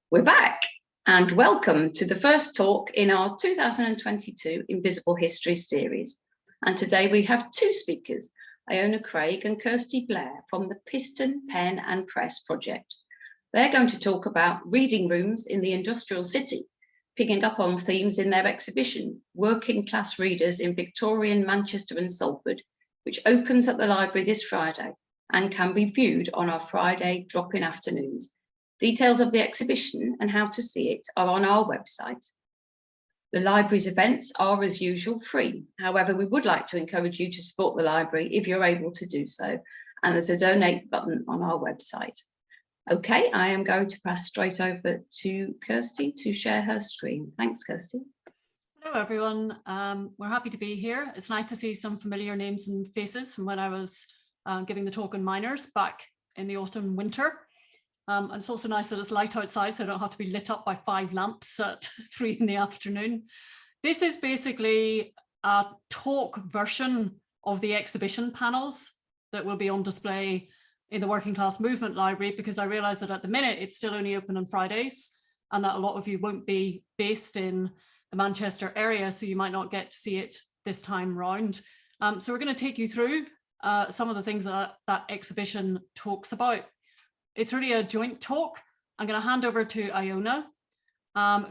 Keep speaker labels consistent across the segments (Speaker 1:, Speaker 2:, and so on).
Speaker 1: We're back and welcome to the first talk in our 2022 Invisible History series. And today we have two speakers, Iona Craig and Kirstie Blair from the Piston Pen and Press project. They're going to talk about reading rooms in the industrial city, picking up on themes in their exhibition, Working Class Readers in Victorian Manchester and Salford, which opens at the library this Friday and can be viewed on our Friday drop-in afternoons. Details of the exhibition and how to see it are on our website. The library's events are, as usual, free. However, we would like to encourage you to support the library if you're able to do so. And there's a donate button on our website. Okay, I am going to pass straight over to Kirstie to share her screen. Thanks, Kirstie.
Speaker 2: Hello, everyone. We're happy to be here. It's nice to see some familiar names and faces from when I was giving the talk on miners back in the autumn winter. And it's also nice that it's light outside, so I don't have to be lit up by 5 lamps at 3 in the afternoon. This is basically a talk version of the exhibition panels that will be on display in the Working Class Movement Library, because I realise that at the minute it's still only open on Fridays and that a lot of you won't be based in the Manchester area, so you might not get to see it this time round. So we're going to take you through some of the things that that exhibition talks about. It's really a joint talk. I'm going to hand over to Iona,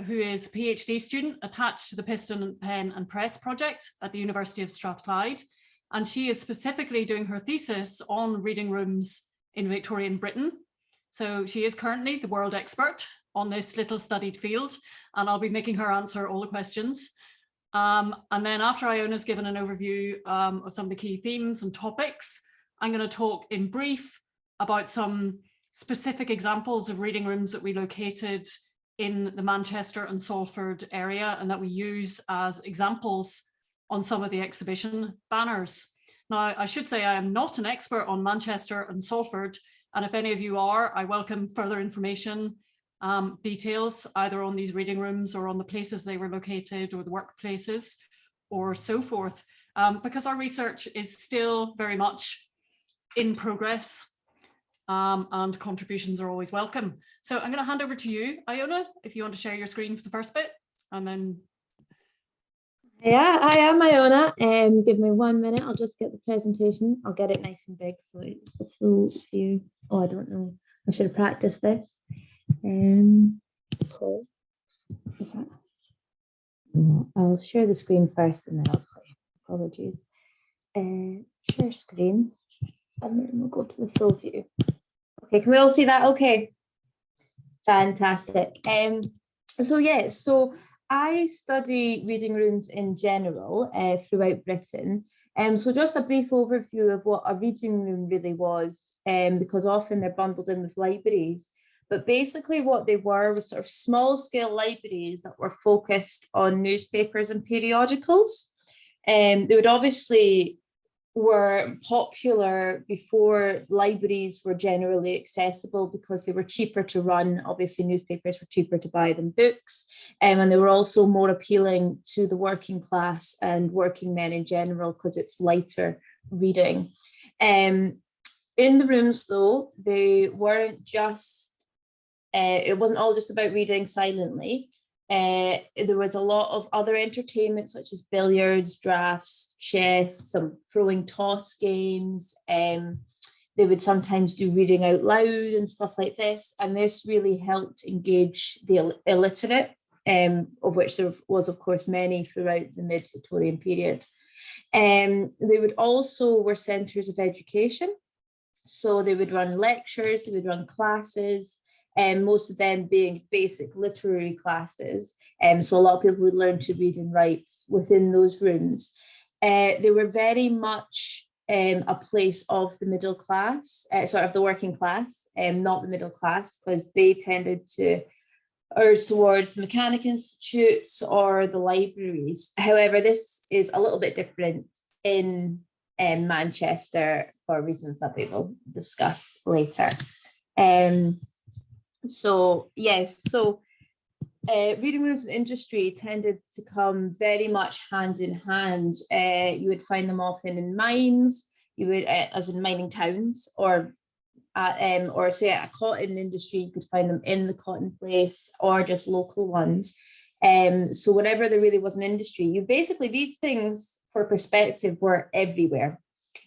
Speaker 2: who is a PhD student attached to the Piston Pen and Press project at the University of Strathclyde. And she is specifically doing her thesis on reading rooms in Victorian Britain. So she is currently the world expert on this little studied field, and I'll be making her answer all the questions. And then after Iona's given an overview of some of the key themes and topics, I'm going to talk in brief about some specific examples of reading rooms that we located in the Manchester and Salford area and that we use as examples on some of the exhibition banners. Now, I should say I am not an expert on Manchester and Salford, and if any of you are, I welcome further information, details either on these reading rooms or on the places they were located or the workplaces or so forth, because our research is still very much in progress. And contributions are always welcome. So I'm going to hand over to you, Iona, if you want to share your screen for the first bit, and then.
Speaker 3: Yeah, I am Iona. Give me 1 minute. I'll just get the presentation. I'll get it nice and big so it's the full view. Oh, I don't know. I should have practiced this. I'll share the screen first and then I'll play. Apologies. Share screen. And then we'll go to the full view. Okay, can we all see that? Okay, fantastic. So I study reading rooms in general throughout Britain. So just a brief overview of what a reading room really was, because often they're bundled in with libraries. But basically what they were was sort of small scale libraries that were focused on newspapers and periodicals. They would obviously were popular before libraries were generally accessible because they were cheaper to run. Obviously, newspapers were cheaper to buy than books, and they were also more appealing to the working class and working men in general because it's lighter reading. In the rooms, though, they weren't just, it wasn't all just about reading silently. There was a lot of other entertainment such as billiards, drafts, chess, some throwing toss games. They would sometimes do reading out loud and stuff like this. And this really helped engage the illiterate, of which there was, of course, many throughout the mid-Victorian period. They would also were centres of education. So they would run lectures, they would run classes, and most of them being basic literary classes. So a lot of people would learn to read and write within those rooms. They were very much a place of the middle class, of the working class, not the middle class, because they tended to urge towards the mechanic institutes or the libraries. However, this is a little bit different in Manchester for reasons that we will discuss later. Reading rooms and industry tended to come very much hand in hand. You would find them often in mines, you would, as in mining towns, or at, or say at a cotton industry, you could find them in the cotton place or just local ones. So whenever there really was an industry, you basically, these things for perspective were everywhere.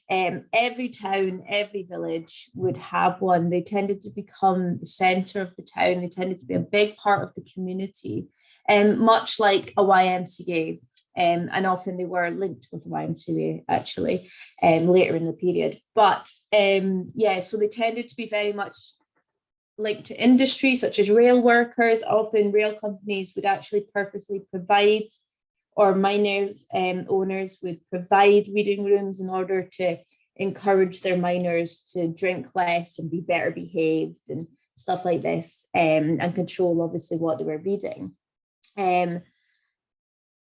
Speaker 3: Every town, every village would have one. They tended to become the centre of the town. They tended to be a big part of the community, much like a YMCA. And often they were linked with the YMCA actually later in the period. But yeah, so they tended to be very much linked to industry, such as rail workers. Often rail companies would actually purposely provide, or miners owners would provide reading rooms in order to encourage their miners to drink less and be better behaved and stuff like this, and control obviously what they were reading.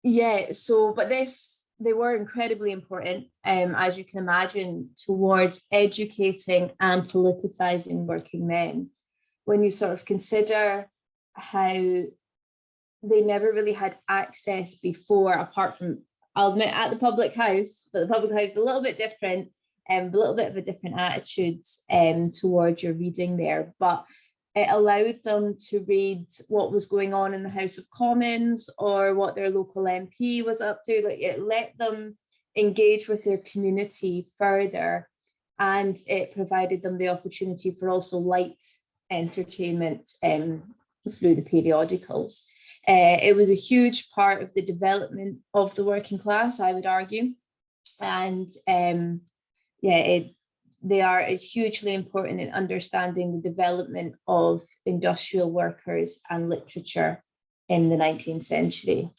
Speaker 3: Yeah, so, but they were incredibly important, as you can imagine, towards educating and politicizing working men. When you sort of consider how they never really had access before, apart from, I'll admit, at the public house, but the public house is a little bit different, a little bit of a different attitude towards your reading there, but it allowed them to read what was going on in the House of Commons or what their local MP was up to. Like, it let them engage with their community further, and it provided them the opportunity for also light entertainment through the periodicals. It was a huge part of the development of the working class, I would argue. And yeah, it's hugely important in understanding the development of industrial workers and literature in the 19th century.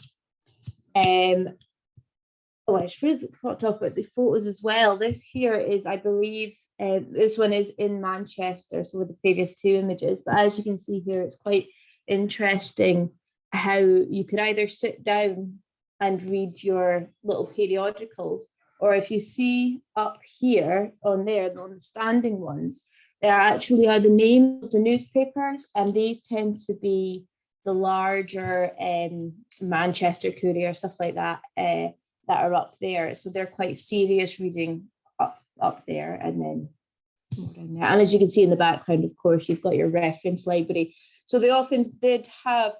Speaker 3: Oh, I should talk about the photos as well. This here is, I believe, this one is in Manchester, so with the previous two images, but as you can see here, it's quite interesting how you could either sit down and read your little periodicals, or if you see up here on there, on the standing ones, there actually are the names of the newspapers, and these tend to be the larger Manchester Courier, stuff like that, that are up there. So they're quite serious reading up there, and then and as you can see in the background, of course, you've got your reference library. So they often did have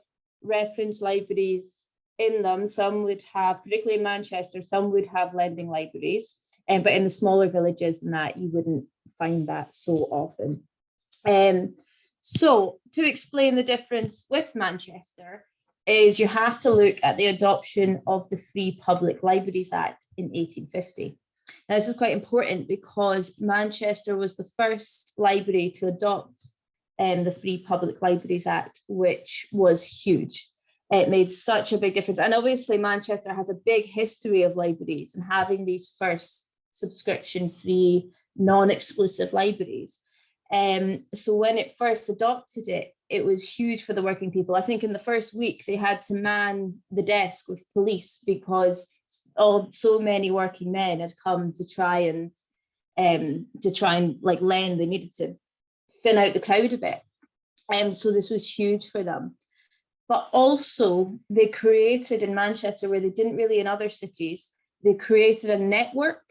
Speaker 3: reference libraries in them. Some would have, particularly in Manchester, some would have lending libraries, but in the smaller villages and that, you wouldn't find that so often. So to explain the difference with Manchester is you have to look at the adoption of the Free Public Libraries Act in 1850. Now, this is quite important because Manchester was the first library to adopt the Free Public Libraries Act, which was huge. It made such a big difference. And obviously Manchester has a big history of libraries and having these first subscription-free, non-exclusive libraries. So when it first adopted it, it was huge for the working people. I think in the first week they had to man the desk with police because so many working men had come to try and like lend. They needed to thin out the crowd a bit. So this was huge for them. But also they created in Manchester, where they didn't really in other cities, they created a network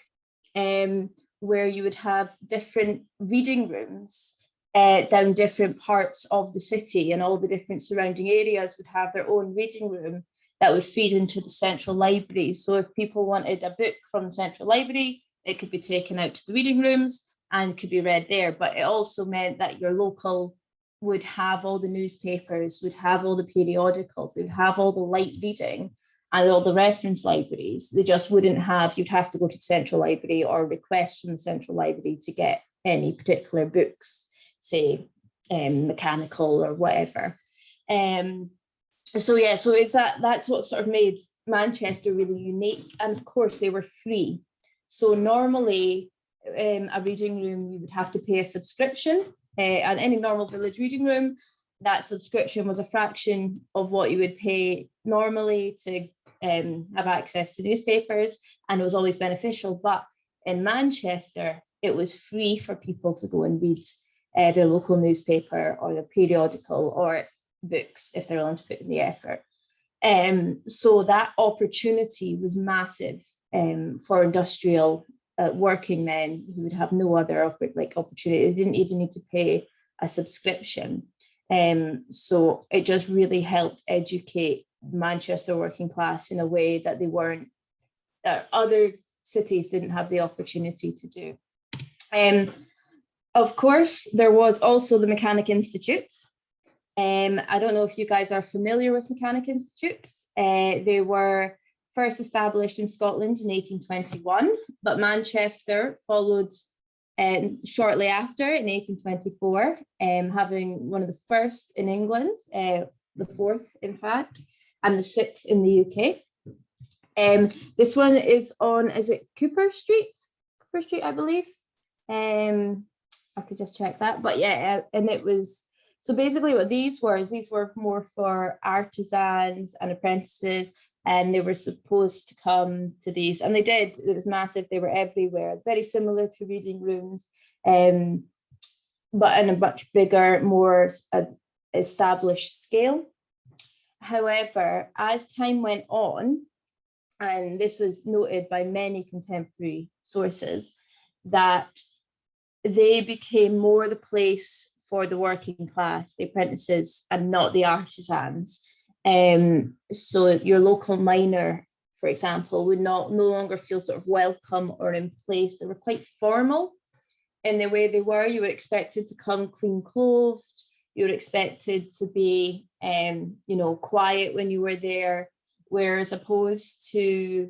Speaker 3: where you would have different reading rooms down different parts of the city, and all the different surrounding areas would have their own reading room that would feed into the central library. So if people wanted a book from the central library, it could be taken out to the reading rooms and could be read there. But it also meant that your local would have all the newspapers, would have all the periodicals, they would have all the light reading and all the reference libraries. They just wouldn't have, you'd have to go to the central library or request from the central library to get any particular books, say mechanical or whatever. So yeah, so that's what sort of made Manchester really unique. And of course they were free. So normally a reading room, you would have to pay a subscription. At any normal village reading room, that subscription was a fraction of what you would pay normally to have access to newspapers, and it was always beneficial. But in Manchester, it was free for people to go and read their local newspaper or the periodical or books if they're willing to put in the effort. So that opportunity was massive for industrial working men who would have no other opportunity. They didn't even need to pay a subscription. So it just really helped educate Manchester working class in a way that they weren't, other cities didn't have the opportunity to do. Of course, there was also the Mechanic Institutes. I don't know if you guys are familiar with Mechanic Institutes. They were first established in Scotland in 1821, but Manchester followed shortly after in 1824, having one of the first in England, the fourth in fact, and the sixth in the UK. This one is on, is it Cooper Street? Cooper Street, I believe. I could just check that, but yeah, and it was, so basically what these were is these were more for artisans and apprentices, and they were supposed to come to these, and they did. It was massive. They were everywhere, very similar to reading rooms, but in a much bigger, more established scale. However, as time went on, and this was noted by many contemporary sources, that they became more the place for the working class, the apprentices, and not the artisans. So your local miner, for example, would no longer feel sort of welcome or in place. They were quite formal in the way they were. You were expected to come clean clothed. You were expected to be, quiet when you were there, whereas opposed to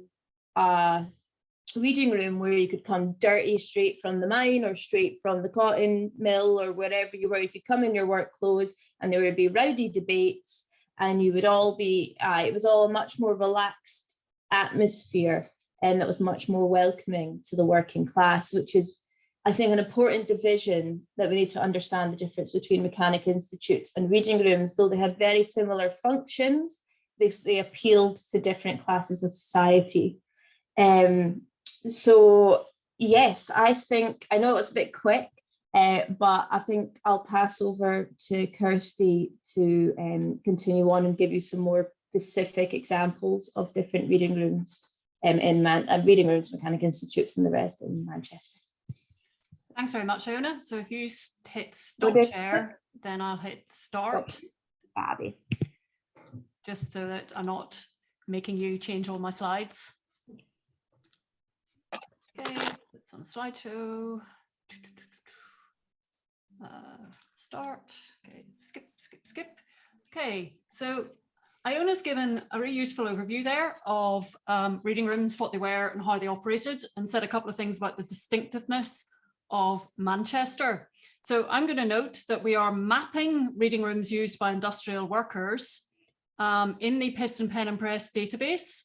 Speaker 3: reading room where you could come dirty straight from the mine or straight from the cotton mill or wherever you were. You could come in your work clothes and there would be rowdy debates, and you would all be, it was all a much more relaxed atmosphere, and that was much more welcoming to the working class, which is, I think, an important division that we need to understand the difference between Mechanic Institutes and reading rooms. Though they have very similar functions, they appealed to different classes of society. So yes, I think, I know it was a bit quick, but I think I'll pass over to Kirstie to continue on and give you some more specific examples of different reading rooms reading rooms, Mechanic Institutes, and the rest in Manchester.
Speaker 2: Thanks very much, Iona. So if you hit stop share, then I'll hit start.
Speaker 3: Abby.
Speaker 2: Just so that I'm not making you change all my slides. Okay, it's on a slideshow. Start. Okay, skip. Okay, so Iona's given a really useful overview there of reading rooms, what they were and how they operated, and said a couple of things about the distinctiveness of Manchester. So I'm going to note that we are mapping reading rooms used by industrial workers in the Piston Pen Press database,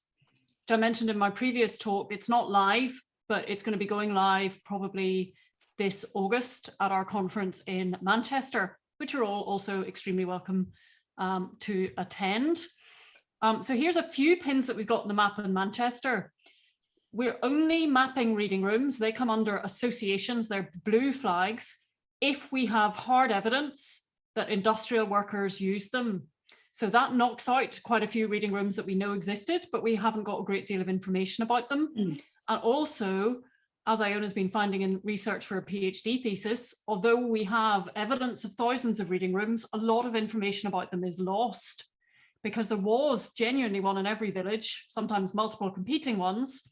Speaker 2: which I mentioned in my previous talk. It's not live, but it's going to be going live probably this August at our conference in Manchester, which are all also extremely welcome to attend. So here's a few pins that we've got in the map in Manchester. We're only mapping reading rooms. They come under associations, they're blue flags, if we have hard evidence that industrial workers use them. So that knocks out quite a few reading rooms that we know existed, but we haven't got a great deal of information about them. And also, as Iona's been finding in research for a PhD thesis, although we have evidence of thousands of reading rooms, a lot of information about them is lost, because there was genuinely one in every village, sometimes multiple competing ones,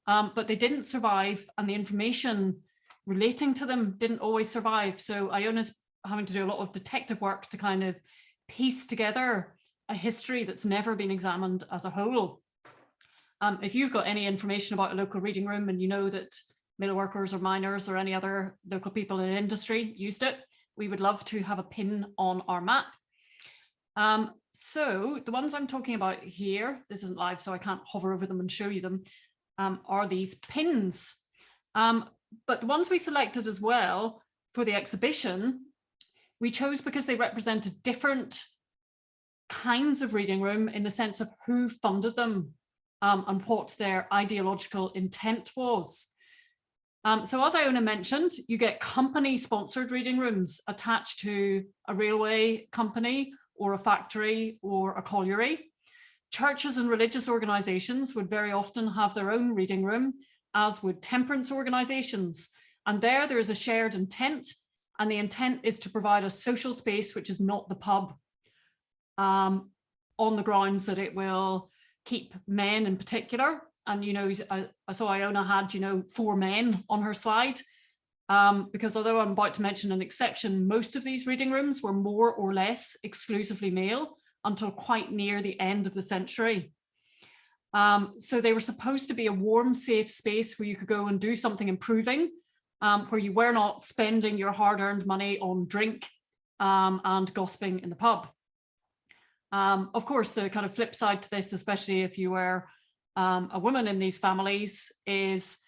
Speaker 2: but they didn't survive, and the information relating to them didn't always survive. So Iona's having to do a lot of detective work to kind of piece together a history that's never been examined as a whole. If you've got any information about a local reading room and you know that mill workers or miners or any other local people in industry used it, we would love to have a pin on our map. So the ones I'm talking about here, this isn't live, so I can't hover over them and show you them, are these pins. But the ones we selected as well for the exhibition, we chose because they represented different kinds of reading room in the sense of who funded them and what their ideological intent was. So as Iona mentioned, you get company-sponsored reading rooms attached to a railway company or a factory or a colliery. Churches and religious organisations would very often have their own reading room, as would temperance organisations. And there is a shared intent, and the intent is to provide a social space which is not the pub, on the grounds that it will keep men in particular. And, you know, I saw Iona had, you know, 4 men on her slide, because although I'm about to mention an exception, most of these reading rooms were more or less exclusively male until quite near the end of the century. So they were supposed to be a warm, safe space where you could go and do something improving, where you were not spending your hard-earned money on drink and gossiping in the pub. Of course, the kind of flip side to this, especially if you were a woman in these families, is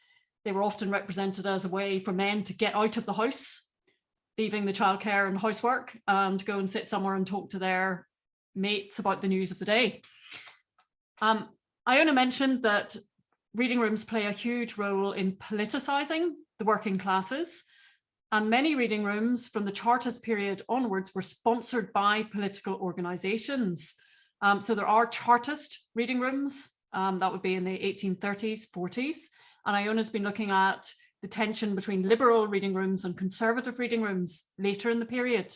Speaker 2: they were often represented as a way for men to get out of the house, leaving the childcare and housework, and go and sit somewhere and talk to their mates about the news of the day. Iona mentioned that reading rooms play a huge role in politicising the working classes, and many reading rooms from the Chartist period onwards were sponsored by political organisations. So there are Chartist reading rooms, that would be in the 1830s, 40s, and Iona's been looking at the tension between liberal reading rooms and conservative reading rooms later in the period.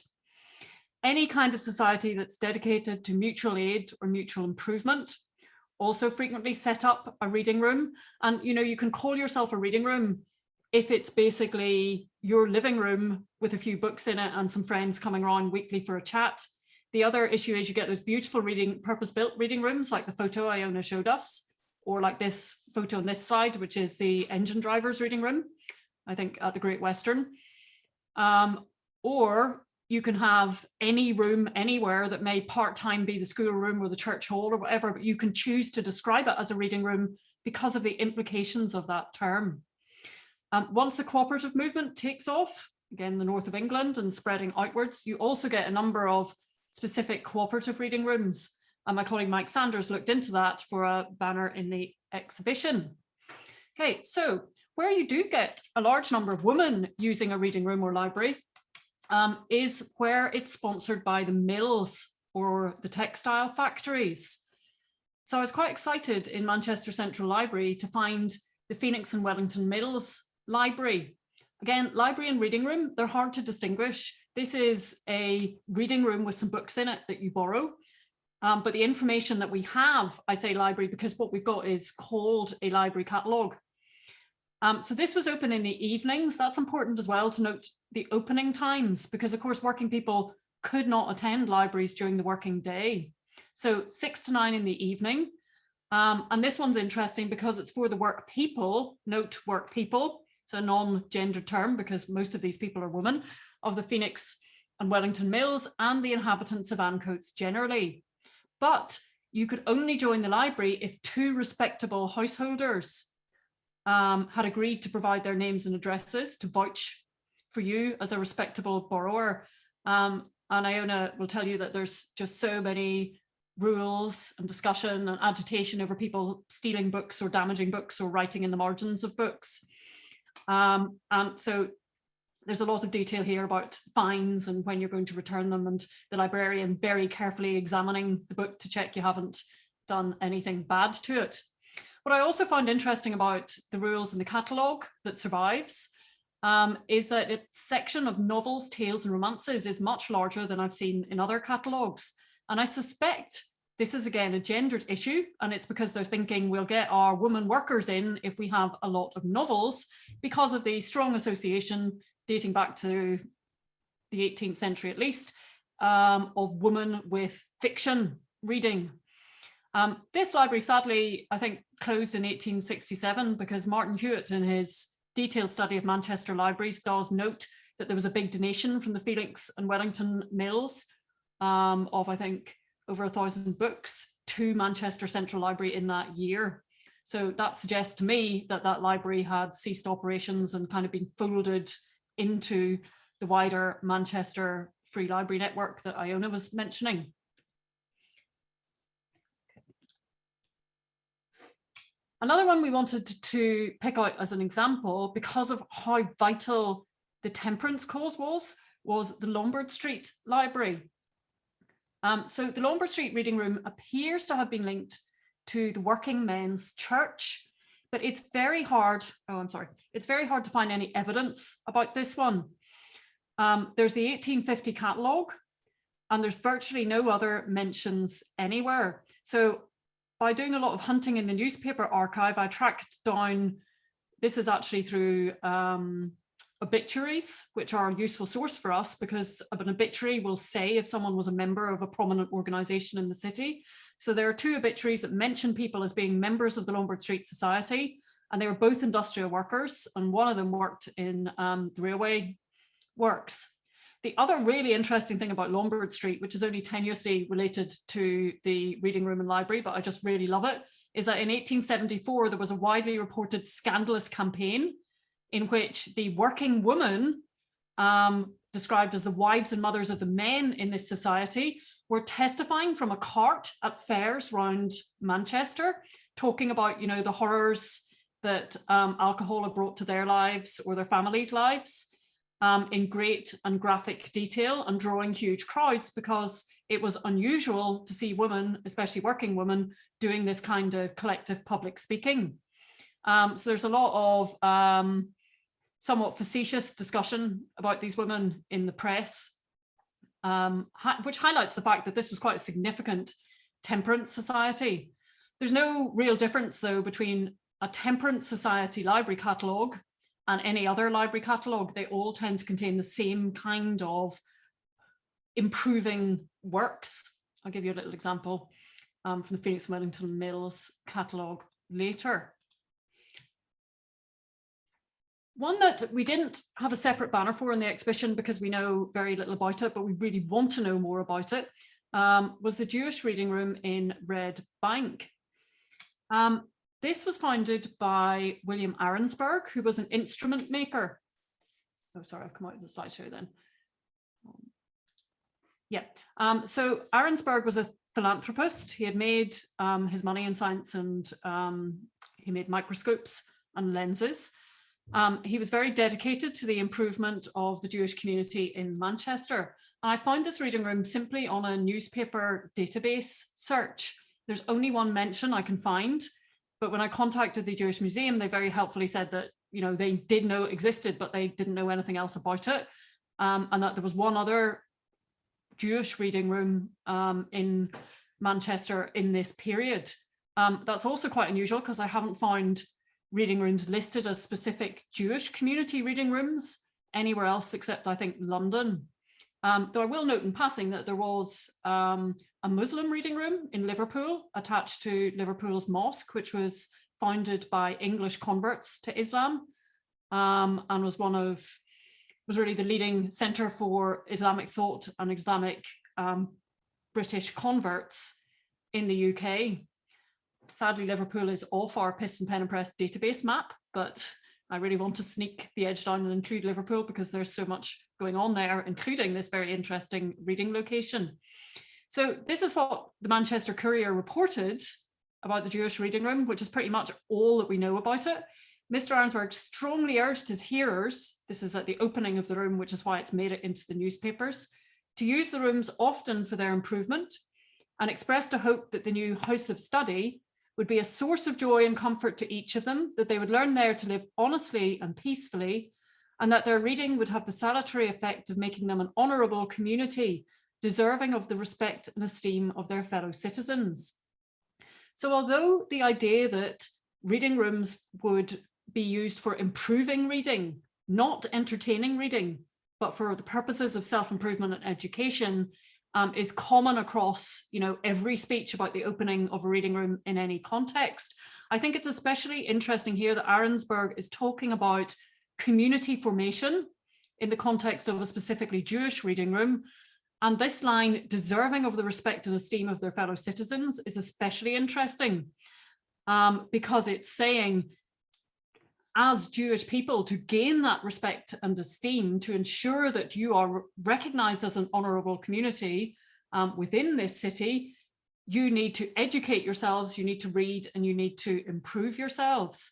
Speaker 2: Any kind of society that's dedicated to mutual aid or mutual improvement also frequently set up a reading room. And, you know, you can call yourself a reading room if it's basically your living room with a few books in it and some friends coming around weekly for a chat. The other issue is you get those beautiful purpose-built reading rooms like the photo Iona showed us, or like this photo on this slide, which is the engine driver's reading room, I think at the Great Western. Or you can have any room anywhere that may part-time be the school room or the church hall or whatever, but you can choose to describe it as a reading room because of the implications of that term. Once the cooperative movement takes off, again, the north of England and spreading outwards, you also get a number of specific cooperative reading rooms. And my colleague Mike Sanders looked into that for a banner in the exhibition. Okay, so where you do get a large number of women using a reading room or library is where it's sponsored by the mills or the textile factories. So I was quite excited in Manchester Central Library to find the Phoenix and Wellington Mills Library. Again, library and reading room, they're hard to distinguish. This is a reading room with some books in it that you borrow. But the information that we have, I say library because what we've got is called a library catalogue. So this was open in the evenings. That's important as well to note the opening times, because of course working people could not attend libraries during the working day. So 6 to 9 in the evening. And this one's interesting because it's for the work people, note work people, it's a non-gendered term because most of these people are women, of the Phoenix and Wellington Mills and the inhabitants of Ancoats generally. But you could only join the library if 2 respectable householders had agreed to provide their names and addresses to vouch for you as a respectable borrower. And Iona will tell you that there's just so many rules and discussion and agitation over people stealing books or damaging books or writing in the margins of books. And so there's a lot of detail here about fines and when you're going to return them, and the librarian very carefully examining the book to check you haven't done anything bad to it. What I also found interesting about the rules in the catalogue that survives is that its section of novels, tales and romances is much larger than I've seen in other catalogues. And I suspect this is again a gendered issue, and it's because they're thinking we'll get our women workers in if we have a lot of novels, because of the strong association dating back to the 18th century at least, of women with fiction reading. This library sadly, I think, closed in 1867 because Martin Hewitt in his detailed study of Manchester libraries does note that there was a big donation from the Phoenix and Wellington Mills of, I think, over 1,000 books to Manchester Central Library in that year. So that suggests to me that that library had ceased operations and kind of been folded into the wider Manchester Free Library Network that Iona was mentioning. Another one we wanted to pick out as an example, because of how vital the temperance cause was the Lombard Street Library. So the Lombard Street Reading Room appears to have been linked to the Working Men's Church, but it's very hard. Oh, I'm sorry. It's very hard to find any evidence about this one. There's the 1850 catalogue, and there's virtually no other mentions anywhere. So by doing a lot of hunting in the newspaper archive, I tracked down, this is actually through obituaries, which are a useful source for us because an obituary will say if someone was a member of a prominent organisation in the city. So there are 2 obituaries that mention people as being members of the Lombard Street Society, and they were both industrial workers, and one of them worked in the railway works. The other really interesting thing about Lombard Street, which is only tenuously related to the reading room and library, but I just really love it, is that in 1874, there was a widely reported scandalous campaign in which the working woman, described as the wives and mothers of the men in this society, were testifying from a cart at fairs around Manchester, talking about, you know, the horrors that alcohol had brought to their lives or their families' lives, in great and graphic detail, and drawing huge crowds because it was unusual to see women, especially working women, doing this kind of collective public speaking. So there's a lot of somewhat facetious discussion about these women in the press, which highlights the fact that this was quite a significant temperance society. There's no real difference, though, between a temperance society library catalogue and any other library catalogue. They all tend to contain the same kind of improving works. I'll give you a little example from the Phoenix and Wellington Mills catalogue later. One that we didn't have a separate banner for in the exhibition because we know very little about it, but we really want to know more about it, was the Jewish Reading Room in Red Bank. This was founded by William Arensberg, who was an instrument maker. Oh, sorry, I've come out of the slideshow then. Yeah, so Arensberg was a philanthropist. He had made his money in science, and he made microscopes and lenses. He was very dedicated to the improvement of the Jewish community in Manchester. And I found this reading room simply on a newspaper database search. There's only one mention I can find. But when I contacted the Jewish Museum, they very helpfully said that, you know, they did know it existed, but they didn't know anything else about it. And that there was one other Jewish reading room in Manchester in this period. That's also quite unusual because I haven't found reading rooms listed as specific Jewish community reading rooms anywhere else except, I think, London. Though I will note in passing that there was a Muslim reading room in Liverpool attached to Liverpool's mosque, which was founded by English converts to Islam, and was really the leading centre for Islamic thought and Islamic British converts in the UK. Sadly, Liverpool is off our Piston Pen Press database map, but I really want to sneak the edge down and include Liverpool because there's so much going on there, including this very interesting reading location. So this is what the Manchester Courier reported about the Jewish Reading Room, which is pretty much all that we know about it. Mr. Arensberg strongly urged his hearers, this is at the opening of the room, which is why it's made it into the newspapers, to use the rooms often for their improvement, and expressed a hope that the new house of study would be a source of joy and comfort to each of them, that they would learn there to live honestly and peacefully, and that their reading would have the salutary effect of making them an honourable community, deserving of the respect and esteem of their fellow citizens. So although the idea that reading rooms would be used for improving reading, not entertaining reading, but for the purposes of self-improvement and education, is common across, you know, every speech about the opening of a reading room in any context. I think it's especially interesting here that Arensberg is talking about community formation in the context of a specifically Jewish reading room. And this line, deserving of the respect and esteem of their fellow citizens, is especially interesting because it's saying, as Jewish people, to gain that respect and esteem, to ensure that you are recognized as an honorable community within this city, you need to educate yourselves, you need to read, and you need to improve yourselves.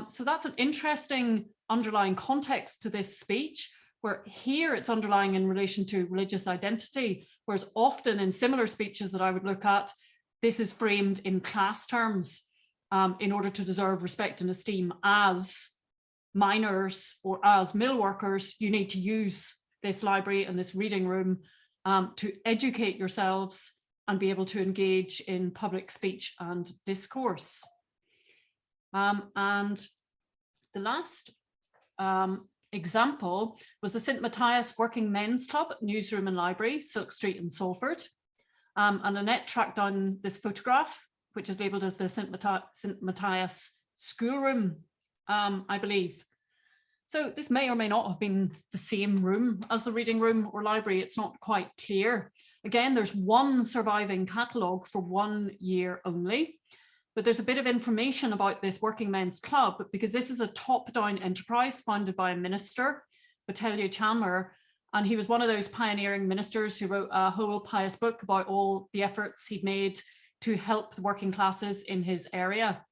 Speaker 2: So that's an interesting underlying context to this speech, where here it's underlying in relation to religious identity, whereas often in similar speeches that I would look at, this is framed in class terms. in order to deserve respect and esteem as miners or as mill workers, you need to use this library and this reading room to educate yourselves and be able to engage in public speech and discourse. And the last example was the St Matthias Working Men's Club Newsroom and Library, Silk Street in Salford. And Annette tracked down this photograph, which is labelled as the St Matthias Schoolroom, I believe. So this may or may not have been the same room as the reading room or library. It's not quite clear. Again, there's one surviving catalogue for 1 year only, but there's a bit of information about this Working Men's Club because this is a top-down enterprise founded by a minister, Botelho Chandler, and he was one of those pioneering ministers who wrote a whole pious book about all the efforts he'd made to help the working classes in his area.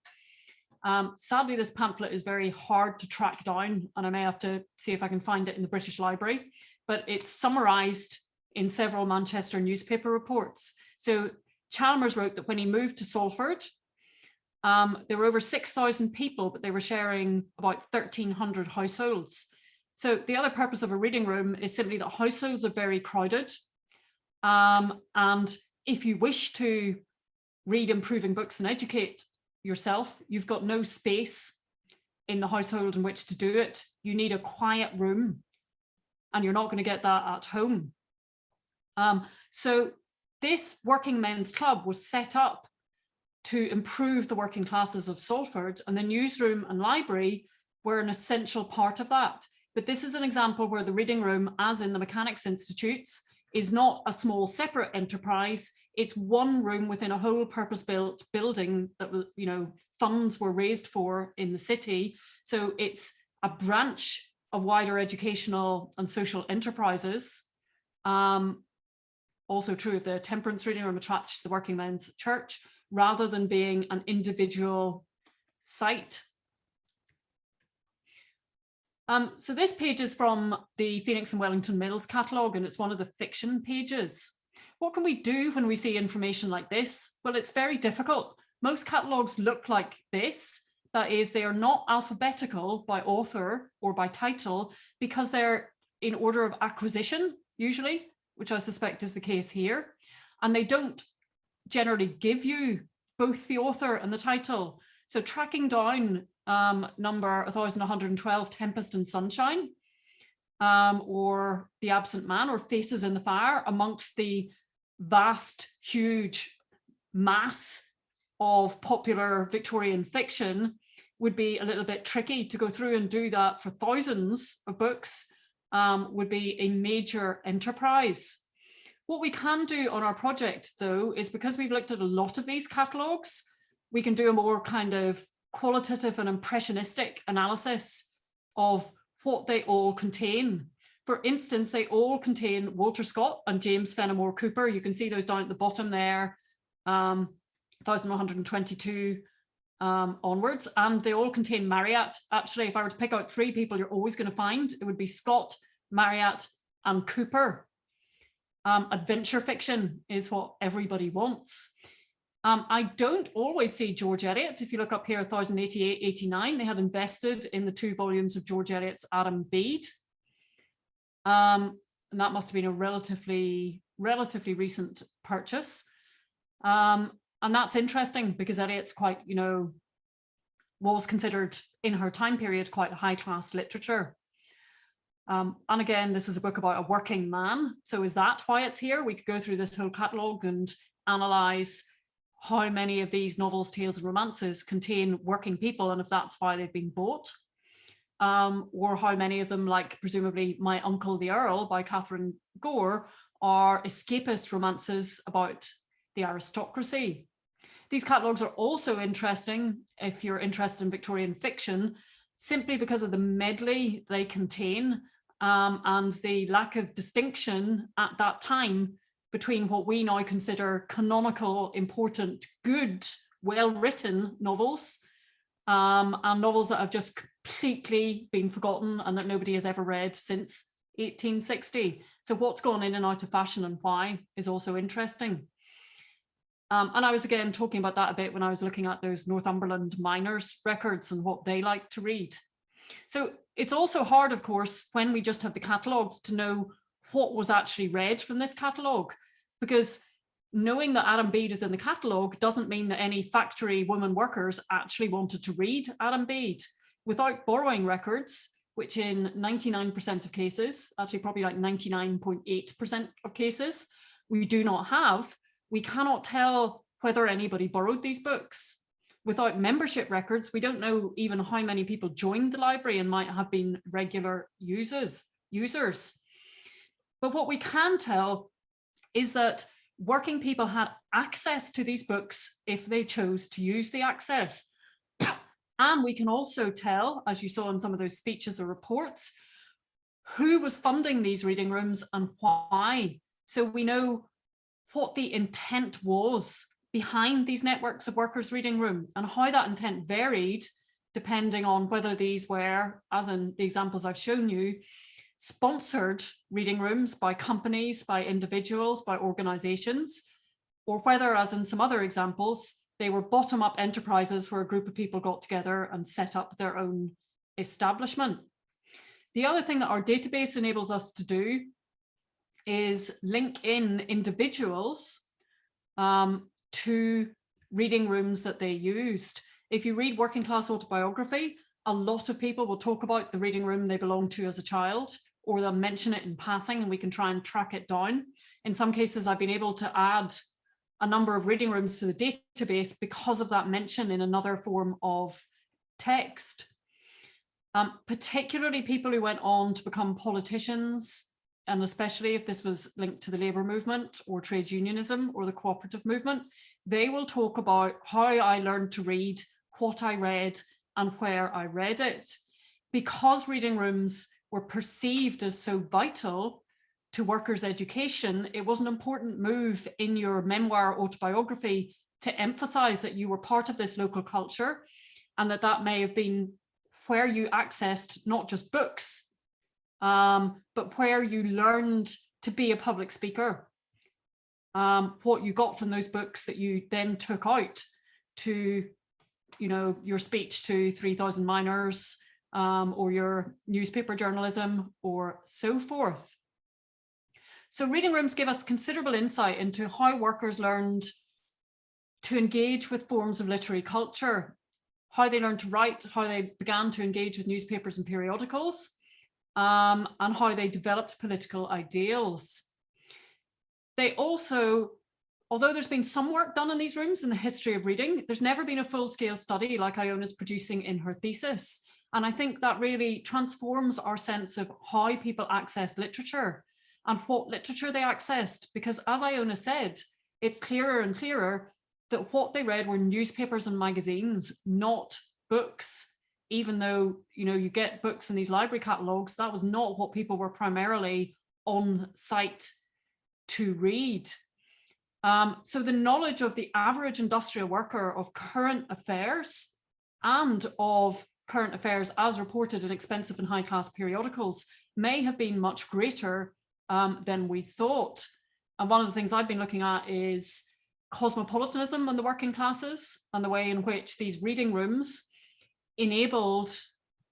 Speaker 2: Sadly, this pamphlet is very hard to track down, and I may have to see if I can find it in the British Library, but it's summarised in several Manchester newspaper reports. So Chalmers wrote that when he moved to Salford, there were over 6,000 people, but they were sharing about 1,300 households. So the other purpose of a reading room is simply that households are very crowded. And if you wish to read improving books and educate yourself, you've got no space in the household in which to do it. You need a quiet room, and you're not going to get that at home. So this Working Men's Club was set up to improve the working classes of Salford, and the newsroom and library were an essential part of that. But this is an example where the reading room, as in the Mechanics Institutes, is not a small separate enterprise. It's one room within a whole purpose-built building that, you know, funds were raised for in the city. So it's a branch of wider educational and social enterprises. Also true of the Temperance Reading Room attached to the Working Men's Church, rather than being an individual site. So this page is from the Phoenix and Wellington Mills catalogue, and it's one of the fiction pages. What can we do when we see information like this? Well, it's very difficult. Most catalogues look like this. That is, they are not alphabetical by author or by title because they're in order of acquisition, usually, which I suspect is the case here. And they don't generally give you both the author and the title. So tracking down number 1112, Tempest and Sunshine, or The Absent Man, or Faces in the Fire, amongst the vast, huge mass of popular Victorian fiction, would be a little bit tricky. To go through and do that for thousands of books would be a major enterprise. What we can do on our project, though, is because we've looked at a lot of these catalogues, we can do a more kind of qualitative and impressionistic analysis of what they all contain. For instance, they all contain Walter Scott and James Fenimore Cooper. You can see those down at the bottom there, 1122 onwards, and they all contain Marryat. Actually, if I were to pick out three people you're always going to find, it would be Scott, Marryat, and Cooper. Adventure fiction is what everybody wants. I don't always see George Eliot. If you look up here, 1088-89, they had invested in the 2 volumes of George Eliot's Adam Bede. And that must have been a relatively recent purchase. And that's interesting because Eliot's quite, you know, was considered in her time period quite high-class literature. And again, this is a book about a working man. So is that why it's here? We could go through this whole catalogue and analyse how many of these novels, tales, and romances contain working people, and if that's why they've been bought, or how many of them, like presumably My Uncle the Earl by Catherine Gore, are escapist romances about the aristocracy. These catalogues are also interesting if you're interested in Victorian fiction, simply because of the medley they contain and the lack of distinction at that time between what we now consider canonical, important, good, well-written novels and novels that have just completely been forgotten and that nobody has ever read since 1860. So what's gone in and out of fashion and why is also interesting. And I was again talking about that a bit when I was looking at those Northumberland miners' records and what they like to read. So it's also hard, of course, when we just have the catalogues to know what was actually read from this catalogue, because knowing that Adam Bede is in the catalogue doesn't mean that any factory women workers actually wanted to read Adam Bede. Without borrowing records, which in 99% of cases, actually probably like 99.8% of cases, we do not have, we cannot tell whether anybody borrowed these books. Without membership records, we don't know even how many people joined the library and might have been regular users. But what we can tell is that working people had access to these books if they chose to use the access. And we can also tell, as you saw in some of those speeches or reports, who was funding these reading rooms and why. So we know what the intent was behind these networks of workers' reading room and how that intent varied depending on whether these were, as in the examples I've shown you, sponsored reading rooms by companies, by individuals, by organizations, or whether, as in some other examples, they were bottom-up enterprises where a group of people got together and set up their own establishment. The other thing that our database enables us to do is link in individuals to reading rooms that they used. If you read working class autobiography, a lot of people will talk about the reading room they belonged to as a child, or they'll mention it in passing and we can try and track it down. In some cases, I've been able to add a number of reading rooms to the database because of that mention in another form of text. Particularly people who went on to become politicians, and especially if this was linked to the labour movement or trade unionism or the cooperative movement, they will talk about how I learned to read, what I read, and where I read it. Because reading rooms were perceived as so vital to workers' education, it was an important move in your memoir autobiography to emphasize that you were part of this local culture and that may have been where you accessed not just books, but where you learned to be a public speaker. What you got from those books that you then took out to, you know, your speech to 3,000 miners, or your newspaper journalism, or so forth. So reading rooms give us considerable insight into how workers learned to engage with forms of literary culture, how they learned to write, how they began to engage with newspapers and periodicals, and how they developed political ideals. They also, although there's been some work done in these rooms in the history of reading, there's never been a full-scale study like Iona's producing in her thesis. And I think that really transforms our sense of how people access literature and what literature they accessed, because as Iona said, it's clearer and clearer that what they read were newspapers and magazines, not books. Even though, you know, you get books in these library catalogues, that was not what people were primarily on site to read. So the knowledge of the average industrial worker of current affairs and of current affairs as reported in expensive and high-class periodicals may have been much greater than we thought. And one of the things I've been looking at is cosmopolitanism and the working classes and the way in which these reading rooms enabled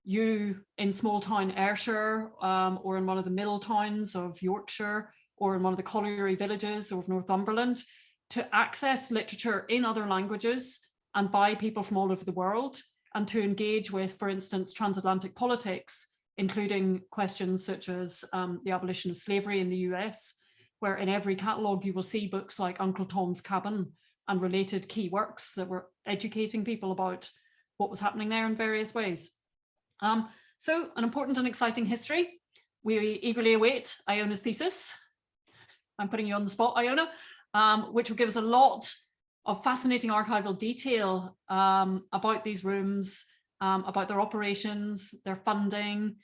Speaker 2: you in small town Ayrshire, or in one of the middle towns of Yorkshire, or in one of the colliery villages of Northumberland, to access literature in other languages and by people from all over the world, and to engage with, for instance, transatlantic politics, including questions such as the abolition of slavery in the US, where in every catalogue you will see books like Uncle Tom's Cabin and related key works that were educating people about what was happening there in various ways. So an important and exciting history. We eagerly await Iona's thesis. I'm putting you on the spot, Iona, which will give us a lot of fascinating archival detail about these rooms, about their operations, their funding,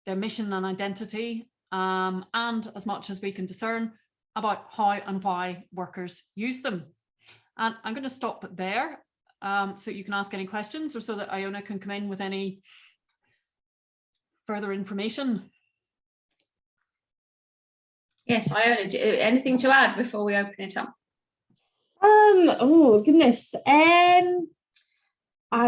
Speaker 2: their mission and identity, and as much as we can discern about how and why workers use them. And I'm going to stop there so you can ask any questions, or so that Iona can come in with any further information.
Speaker 1: Yes, Iona, anything to add before we open it up?
Speaker 3: Oh goodness. I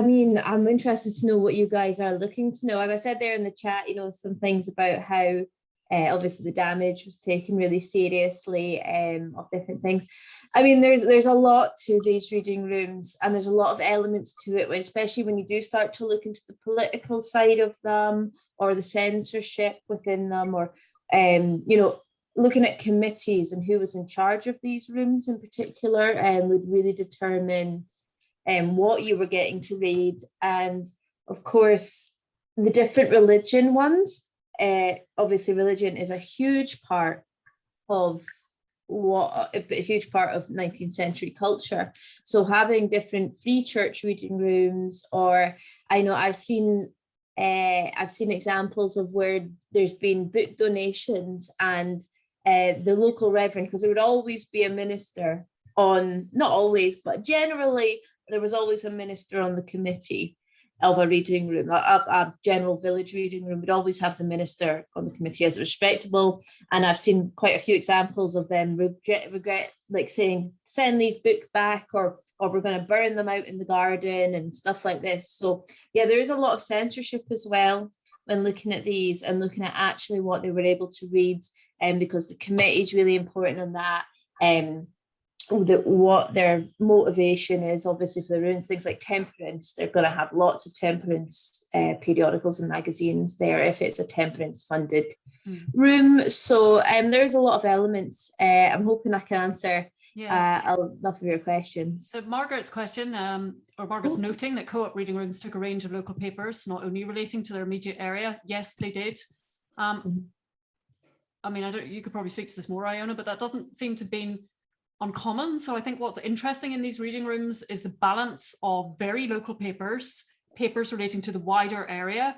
Speaker 3: mean, I'm interested to know what you guys are looking to know. As I said there in the chat, some things about how obviously the damage was taken really seriously, of different things. I mean, there's a lot to these reading rooms, and there's a lot of elements to it, especially when you do start to look into the political side of them, or the censorship within them, or looking at committees and who was in charge of these rooms in particular, would really determine what you were getting to read. And of course, the different religion ones, obviously religion is a huge part of a huge part of 19th century culture. So having different free church reading rooms, or I know I've seen examples of where there's been book donations, and the local reverend, because there would always be a minister on, not always, but generally there was always a minister on the committee of a reading room. A general village reading room would always have the minister on the committee as respectable. And I've seen quite a few examples of them regret like saying, send these books back, or we're going to burn them out in the garden and stuff like this. So yeah, there is a lot of censorship as well when looking at these, and looking at actually what they were able to read, because the committee is really important on that. What their motivation is, obviously, for the rooms, things like temperance. They're going to have lots of temperance periodicals and magazines there if it's a temperance funded room. So there's a lot of elements. I'm hoping I can answer enough of your questions.
Speaker 2: So Margaret's question, or Margaret's noting that co-op reading rooms took a range of local papers, not only relating to their immediate area. Yes, they did. I mean, you could probably speak to this more, Iona, but that doesn't seem to be uncommon. So I think what's interesting in these reading rooms is the balance of very local papers relating to the wider area,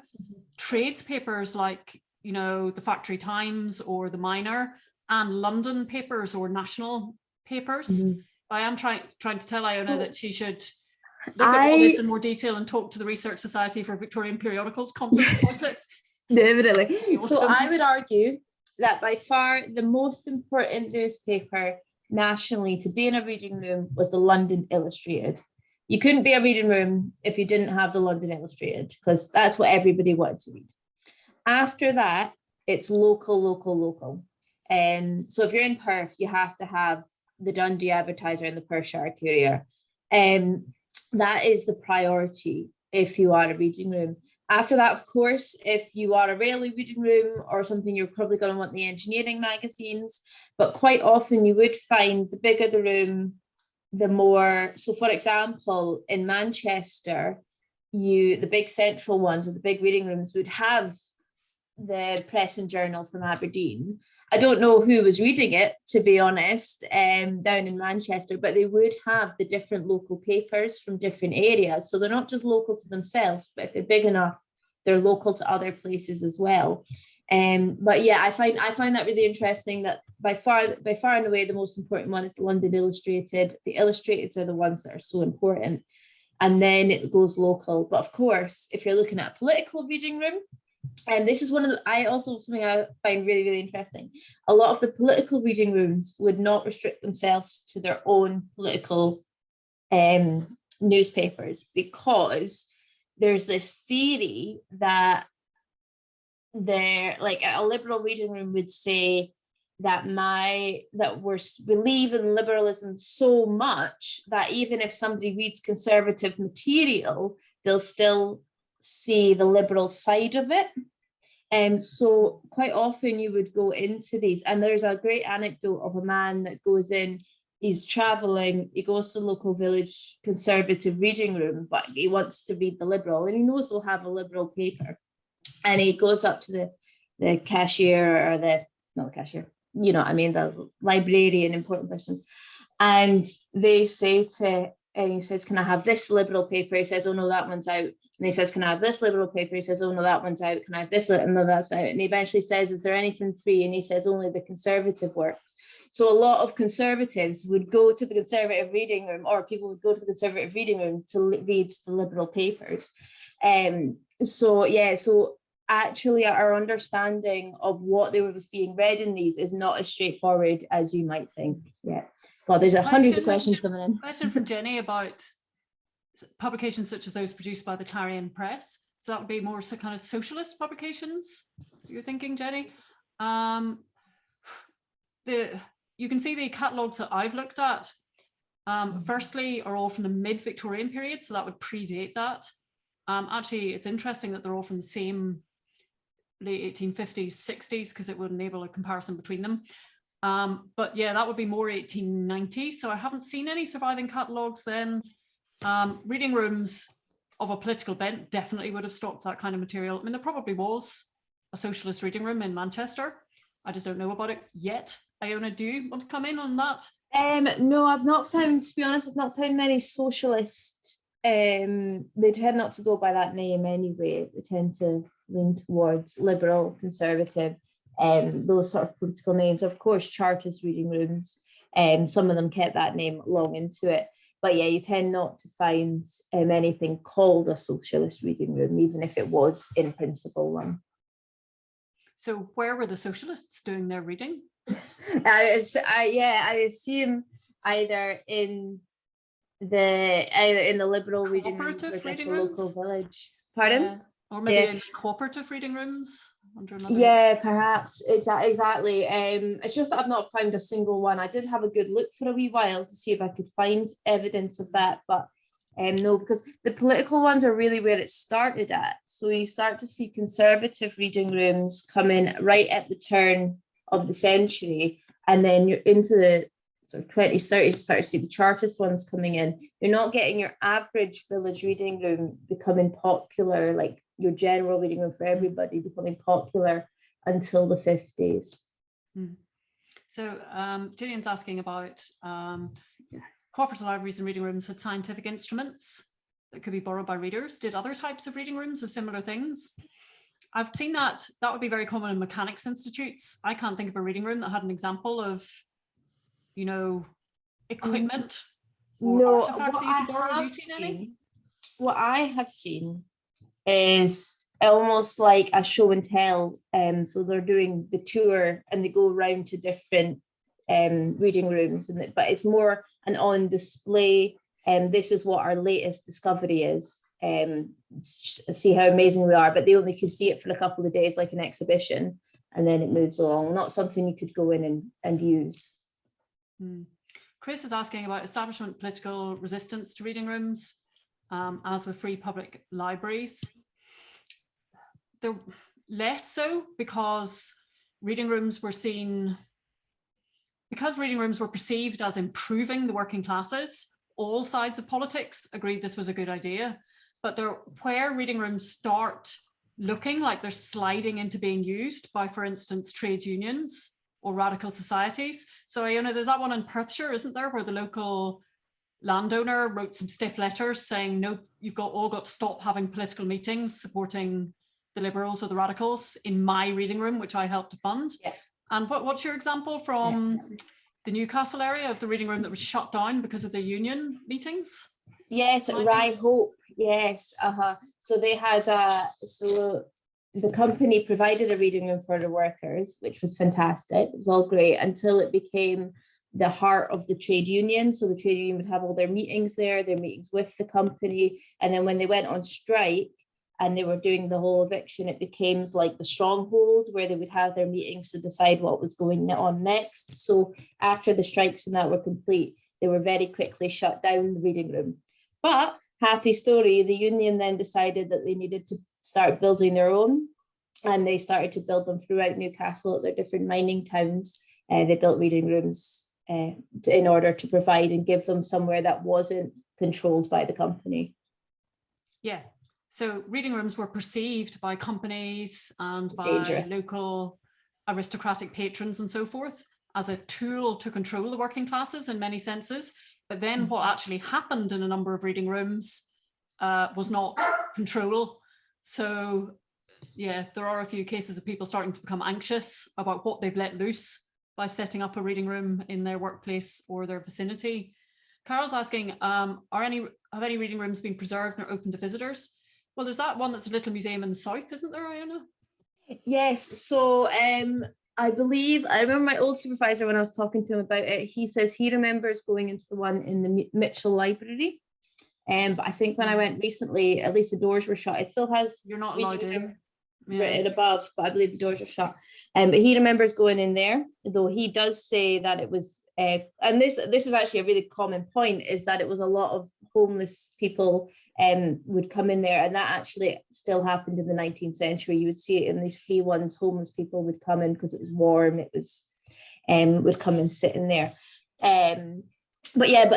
Speaker 2: trades papers like, the Factory Times or the Miner, and London papers or national papers. I am trying to tell Iona that she should look at all this in more detail and talk to the Research Society for Victorian Periodicals conference about it.
Speaker 3: Definitely. So I would argue that by far the most important newspaper nationally to be in a reading room was the London Illustrated. You couldn't be a reading room if you didn't have the London Illustrated, because that's what everybody wanted to read. After that, it's local. And so if you're in Perth, you have to have the Dundee Advertiser and the Perthshire Courier. That is the priority if you are a reading room. After that, of course, if you are a railway reading room or something, you're probably going to want the engineering magazines. But quite often you would find the bigger the room, the more. So for example, in Manchester, the big central ones, or the big reading rooms, would have the Press and Journal from Aberdeen. I don't know who was reading it, to be honest, down in Manchester, but they would have the different local papers from different areas. So they're not just local to themselves, but if they're big enough, they're local to other places as well. But yeah, I find that really interesting, that by far and away the most important one is the London Illustrated. The Illustrateds are the ones that are so important, and then it goes local. But of course, if you're looking at a political reading room, and this is something I find really, really interesting. A lot of the political reading rooms would not restrict themselves to their own political newspapers, because there's this theory that a liberal reading room would say that we believe in liberalism so much that even if somebody reads conservative material, they'll still see the liberal side of it. And so quite often you would go into these, and there's a great anecdote of a man that goes in, he's traveling, he goes to the local village conservative reading room, but he wants to read the liberal, and he knows they'll have a liberal paper. And he goes up to the cashier, or not the cashier, the librarian, important person. And they say and he says, can I have this liberal paper? He says, oh no, that one's out. And he says, can I have this liberal paper? He says, oh no, that one's out. Can I have this? No, that's out. And he eventually says, is there anything free? And he says, only the conservative works. So a lot of conservatives would go to the conservative reading room, or people would go to the conservative reading room to read the liberal papers. So actually our understanding of what was being read in these is not as straightforward as you might think. Yeah. Well, there's hundreds of questions coming in.
Speaker 2: Question from Jenny about publications such as those produced by the Clarion Press. So that would be more kind of socialist publications, you're thinking, Jenny? You can see the catalogues that I've looked at, firstly, are all from the mid-Victorian period, so that would predate that. Actually, it's interesting that they're all from the same late 1850s, 60s, because it would enable a comparison between them. But yeah, that would be more 1890s. So I haven't seen any surviving catalogues then. Reading rooms of a political bent definitely would have stocked that kind of material. I mean, there probably was a socialist reading room in Manchester. I just don't know about it yet. Iona, do you want to come in on that?
Speaker 3: No, I've not found, to be honest, I've not found many socialist. They tend not to go by that name anyway. They tend to lean towards liberal, conservative, those sort of political names. Of course, Chartist reading rooms, some of them kept that name long into it. But yeah, you tend not to find anything called a socialist reading room, even if it was in principle one.
Speaker 2: So where were the socialists doing their reading?
Speaker 3: I assume either in the liberal reading rooms or just the local village. Pardon?
Speaker 2: Yeah. Or maybe in cooperative reading rooms.
Speaker 3: Perhaps exactly. It's just that I've not found a single one. I did have a good look for a wee while to see if I could find evidence of that, but no, because the political ones are really where it started at. So you start to see conservative reading rooms come in right at the turn of the century, and then you're into the sort of 20s, 30s, you start to see the Chartist ones coming in. You're not getting your average village reading room becoming popular, like your general reading room for everybody becoming popular until the 50s.
Speaker 2: So Gillian's asking about cooperative libraries and reading rooms had scientific instruments that could be borrowed by readers. Did other types of reading rooms have similar things? I've seen that would be very common in mechanics institutes. I can't think of a reading room that had an example of, you know, equipment.
Speaker 3: No, what I have seen is almost like a show and tell. So they're doing the tour and they go around to different reading rooms, but it's more an on display. This is what our latest discovery is. See how amazing we are, but they only can see it for a couple of days, like an exhibition, and then it moves along. Not something you could go in and use.
Speaker 2: Chris is asking about establishment political resistance to reading rooms, as with free public libraries. They're less so because reading rooms were perceived as improving the working classes. All sides of politics agreed this was a good idea, but where reading rooms start looking like they're sliding into being used by, for instance, trade unions or radical societies. So Iona, there's that one in Perthshire, isn't there, where the local landowner wrote some stiff letters saying, no, you've all got to stop having political meetings supporting the Liberals or the Radicals in my reading room, which I helped to fund. Yeah. And what's your example from the Newcastle area of the reading room that was shut down because of the union meetings?
Speaker 3: Yes, Rye Hope. Yes. So they had so the company provided a reading room for the workers, which was fantastic. It was all great until it became the heart of the trade union. So the trade union would have all their meetings there, their meetings with the company. And then when they went on strike and they were doing the whole eviction, it became like the stronghold where they would have their meetings to decide what was going on next. So after the strikes and that were complete, they were very quickly shut down the reading room. But happy story, the union then decided that they needed to start building their own, and they started to build them throughout Newcastle at their different mining towns. They built reading rooms in order to provide and give them somewhere that wasn't controlled by the company.
Speaker 2: Yeah, so reading rooms were perceived by companies and by local aristocratic patrons and so forth as a tool to control the working classes in many senses. But then what actually happened in a number of reading rooms was not control. So yeah, there are a few cases of people starting to become anxious about what they've let loose by setting up a reading room in their workplace or their vicinity. Carol's asking, have any reading rooms been preserved and are open to visitors? Well, there's that one that's a little museum in the south, isn't there, Iona?
Speaker 3: Yes, so I remember my old supervisor, when I was talking to him about it, he says he remembers going into the one in the Mitchell Library. But I think when I went recently, at least the doors were shut. It still has
Speaker 2: You're not allowed in.
Speaker 3: written above, but I believe the doors are shut. But he remembers going in there, though he does say that it was, and this is actually a really common point, is that it was a lot of homeless people would come in there, and that actually still happened in the 19th century. You would see it in these free ones. Homeless people would come in because it was warm. It was would come and sit in there. But yeah,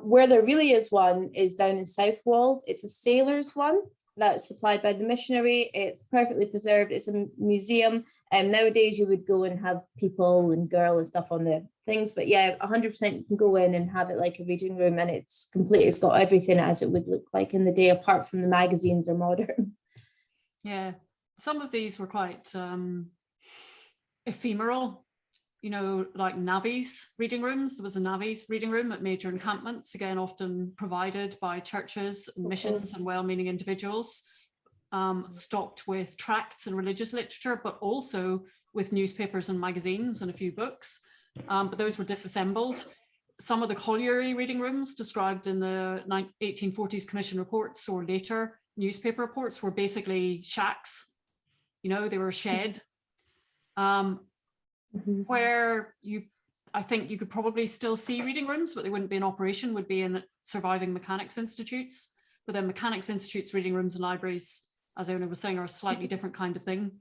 Speaker 3: where there really is one is down in Southwold. It's a sailors one that's supplied by the missionary. It's perfectly preserved. It's a museum. And nowadays you would go and have people and girl and stuff on the things. But yeah, 100% you can go in and have it like a reading room, and it's got everything as it would look like in the day, apart from the magazines are modern.
Speaker 2: Yeah, some of these were quite ephemeral. You know, like Navis reading rooms. There was a Navis reading room at major encampments, again, often provided by churches, missions and well-meaning individuals, stocked with tracts and religious literature, but also with newspapers and magazines and a few books. But those were disassembled. Some of the colliery reading rooms described in the 1840s commission reports or later newspaper reports were basically shacks. You know, they were a shed. Where I think you could probably still see reading rooms, but they wouldn't be in operation, would be in surviving mechanics institutes. But then mechanics institutes, reading rooms and libraries, as Iona was saying, are a slightly different kind of thing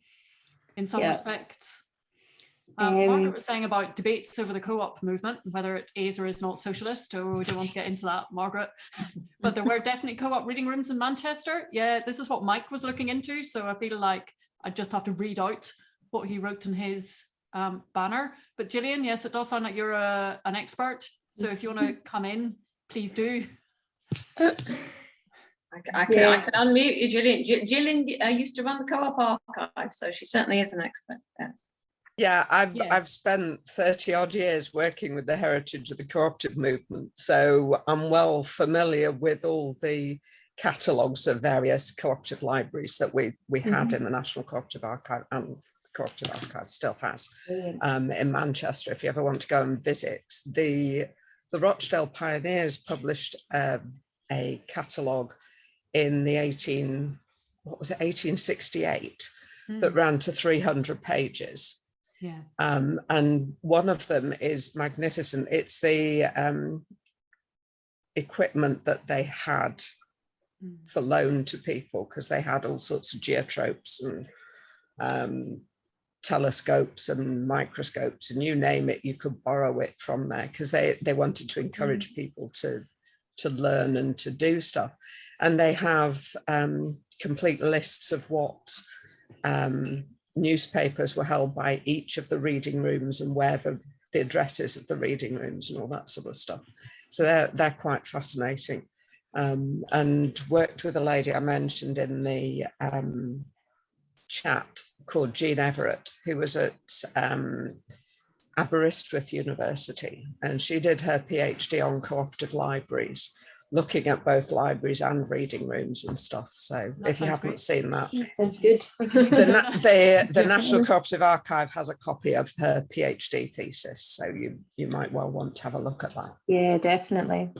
Speaker 2: in some respects. Margaret was saying about debates over the co-op movement, whether it is or is not socialist. Oh, we don't want to get into that, Margaret. But there were definitely co-op reading rooms in Manchester. Yeah, this is what Mike was looking into. So I feel like I just have to read out what he wrote in his banner. But Gillian, yes, it does sound like you're an expert. So if you want to come in, please do.
Speaker 1: I can unmute you, Gillian. Gillian used to run the Co-op archive, so she certainly is an expert there.
Speaker 4: Yeah, I've spent 30 odd years working with the heritage of the cooperative movement, so I'm well familiar with all the catalogues of various cooperative libraries that we had in the National Cooperative Archive, and Cooperative Archive still has in Manchester. If you ever want to go and visit, the Rochdale Pioneers published a catalogue in the 1868 that ran to 300 pages.
Speaker 2: Yeah.
Speaker 4: And one of them is magnificent. It's the equipment that they had for loan to people, because they had all sorts of geotropes and telescopes and microscopes, and you name it, you could borrow it from there, because they wanted to encourage people to learn and to do stuff. And they have complete lists of what newspapers were held by each of the reading rooms and where the addresses of the reading rooms and all that sort of stuff. So they're quite fascinating. And worked with a lady I mentioned in the chat called Jean Everett, who was at Aberystwyth University, and she did her PhD on cooperative libraries, looking at both libraries and reading rooms and stuff. So if you haven't seen that,
Speaker 3: sounds good.
Speaker 4: the National Cooperative Archive has a copy of her PhD thesis, so you might well want to have a look at that.
Speaker 3: Yeah, definitely.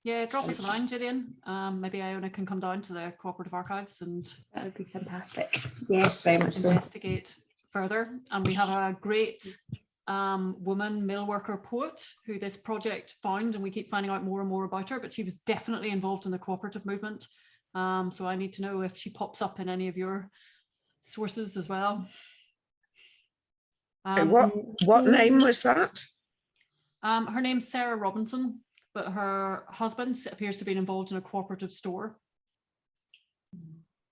Speaker 2: Yeah, drop us a line, Gillian. Maybe Iona can come down to the Cooperative Archives and
Speaker 3: that would be fantastic. Yes, very much
Speaker 2: investigate further. And we have a great woman mill worker poet who this project found, and we keep finding out more and more about her, but she was definitely involved in the cooperative movement. So I need to know if she pops up in any of your sources as well.
Speaker 4: What name was that?
Speaker 2: Her name's Sarah Robinson, but her husband appears to be involved in a cooperative store.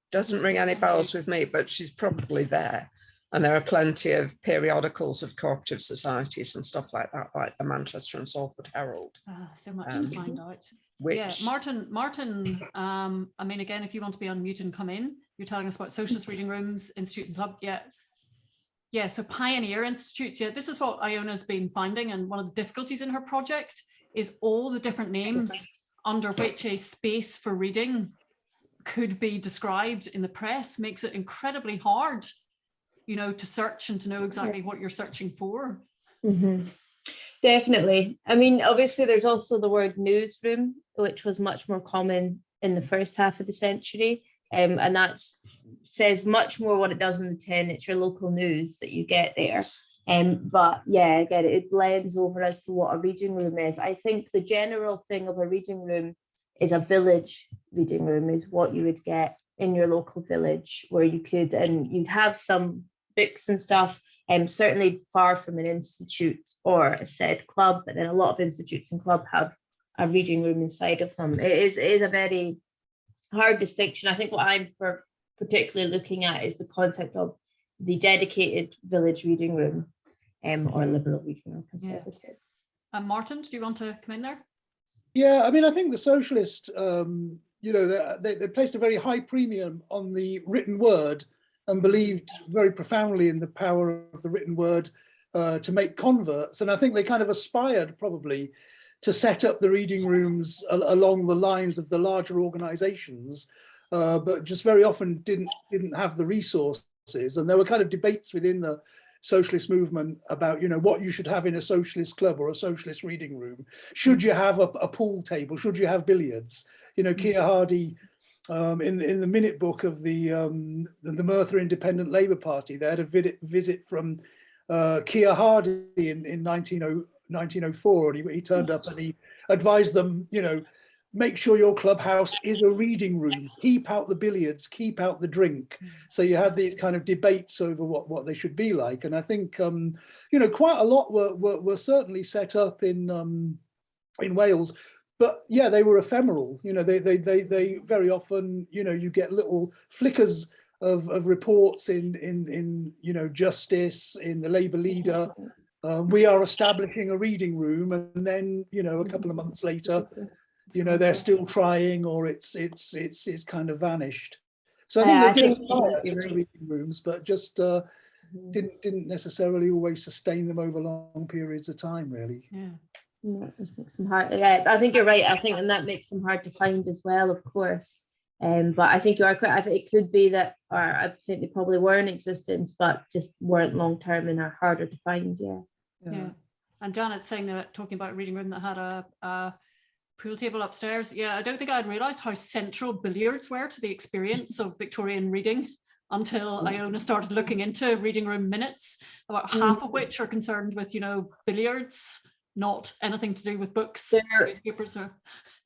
Speaker 4: Doesn't ring any bells with me, but she's probably there. And there are plenty of periodicals of cooperative societies and stuff like that, like the Manchester and Salford Herald.
Speaker 2: So much to find out.
Speaker 4: Which...
Speaker 2: Yeah, Martin, I mean, again, if you want to be unmuted and come in, you're telling us about socialist reading rooms, institutes and club. Yeah, so pioneer institutes. Yeah, this is what Iona's been finding, and one of the difficulties in her project is all the different names under which a space for reading could be described in the press makes it incredibly hard. you know, to search and to know exactly what you're searching for.
Speaker 3: Mm-hmm. Definitely. I mean, obviously, there's also the word newsroom, which was much more common in the first half of the century. And that says much more what it does in the tin. It's your local news that you get there. But yeah, again, it blends over as to what a reading room is. I think the general thing of a reading room is a village reading room, is what you would get in your local village, where you could, and you'd have some books and stuff, certainly far from an institute or a said club, but then a lot of institutes and club have a reading room inside of them. It is a very hard distinction. I think what I'm particularly looking at is the concept of the dedicated village reading room, or liberal reading room, conservative.
Speaker 2: And Martin, do you want to come in there?
Speaker 5: Yeah, I mean, I think the Socialist, you know, they placed a very high premium on the written word and believed very profoundly in the power of the written word to make converts. And I think they kind of aspired probably to set up the reading rooms along the lines of the larger organizations, but just very often didn't have the resources. And there were kind of debates within the socialist movement about, you know, what you should have in a socialist club or a socialist reading room. Should you have a pool table? Should you have billiards? You know, Keir Hardie, in the minute book of the Merthyr Independent Labour Party, they had a visit from Keir Hardie in 1904, and he turned up and he advised them, you know, make sure your clubhouse is a reading room, keep out the billiards, keep out the drink. So you had these kind of debates over what they should be like. And I think, you know, quite a lot were certainly set up in Wales, but yeah, they were ephemeral. You know, they very often, you know, you get little flickers of reports in you know, Justice, in the Labour Leader. We are establishing a reading room, and then, you know, a couple of months later, you know, they're still trying, or it's kind of vanished. So I think they just reading rooms, but just didn't necessarily always sustain them over long periods of time, really.
Speaker 2: Yeah.
Speaker 3: Yeah, it makes them hard. Yeah, I think you're right. I think, and that makes them hard to find as well, of course. But I think you are correct. I think it could be that, or I think they probably were in existence, but just weren't long term and are harder to find. Yeah.
Speaker 2: And Janet's saying that, talking about a reading room that had a pool table upstairs. Yeah, I don't think I'd realised how central billiards were to the experience of Victorian reading until Iona started looking into reading room minutes, about half of which are concerned with, you know, billiards, not anything to do with books, newspapers. Or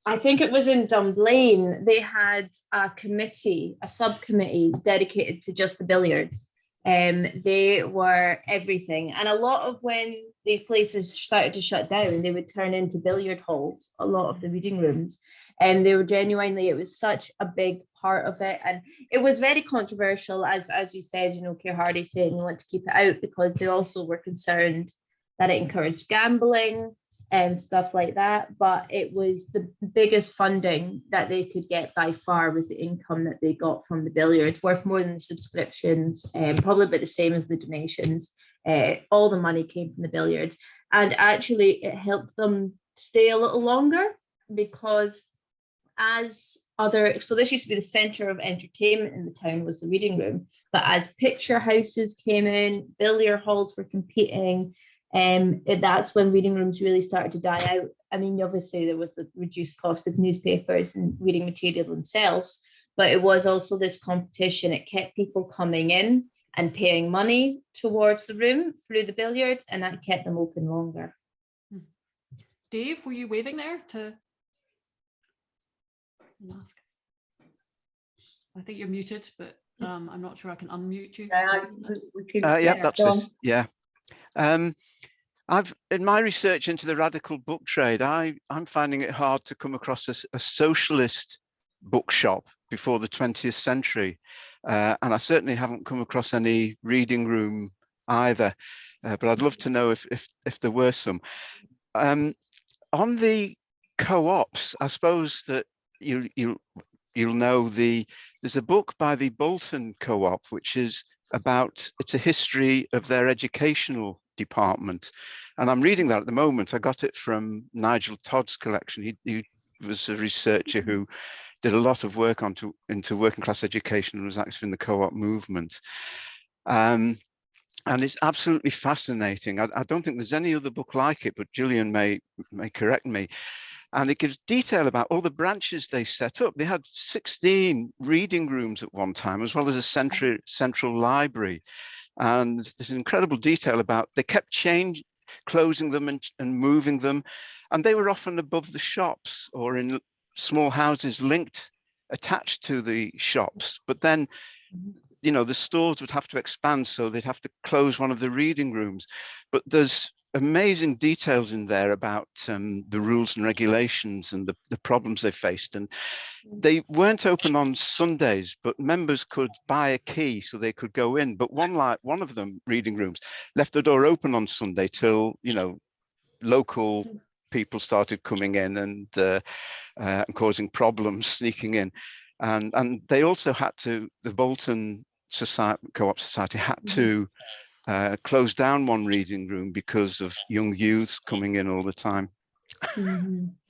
Speaker 3: I think it was in Dunblane. They had a committee, a subcommittee dedicated to just the billiards. They were everything. And a lot of when these places started to shut down, they would turn into billiard halls, a lot of the reading rooms. And they were genuinely, it was such a big part of it. And it was very controversial, as you said, you know, Keir Hardie saying you want to keep it out because they also were concerned that it encouraged gambling and stuff like that. But it was the biggest funding that they could get by far was the income that they got from the billiards, worth more than the subscriptions, probably about the same as the donations. All the money came from the billiards. And actually it helped them stay a little longer, because so this used to be the centre of entertainment in the town, was the reading room. But as picture houses came in, billiard halls were competing, that's when reading rooms really started to die out. I mean, obviously there was the reduced cost of newspapers and reading material themselves, but it was also this competition. It kept people coming in and paying money towards the room through the billiards, and that kept them open longer.
Speaker 2: Dave, were you waving there to? I think you're muted, but I'm not sure I can unmute you.
Speaker 6: Yeah, that's it. Yeah. I've, in my research into the radical book trade, I'm finding it hard to come across a socialist bookshop before the 20th century. And I certainly haven't come across any reading room either. But I'd love to know if there were some. On the co-ops, I suppose that you'll know there's a book by the Bolton Co-op, which is about, it's a history of their educational department, and I'm reading that at the moment. I got it from Nigel Todd's collection. He was a researcher who did a lot of work into working class education and was active in the co-op movement. And it's absolutely fascinating. I don't think there's any other book like it, but Julian may correct me. And it gives detail about all the branches they set up. They had 16 reading rooms at one time, as well as a central library. And there's an incredible detail about they kept closing them and moving them. And they were often above the shops or in small houses attached to the shops. But then, you know, the stores would have to expand, so they'd have to close one of the reading rooms. But there's amazing details in there about the rules and regulations and the problems they faced. And they weren't open on Sundays, but members could buy a key so they could go in. But one of them, reading rooms, left the door open on Sunday till, you know, local people started coming in and causing problems, sneaking in. And they also had to, the Bolton Co-op Society had to close down one reading room because of young youths coming in all the time.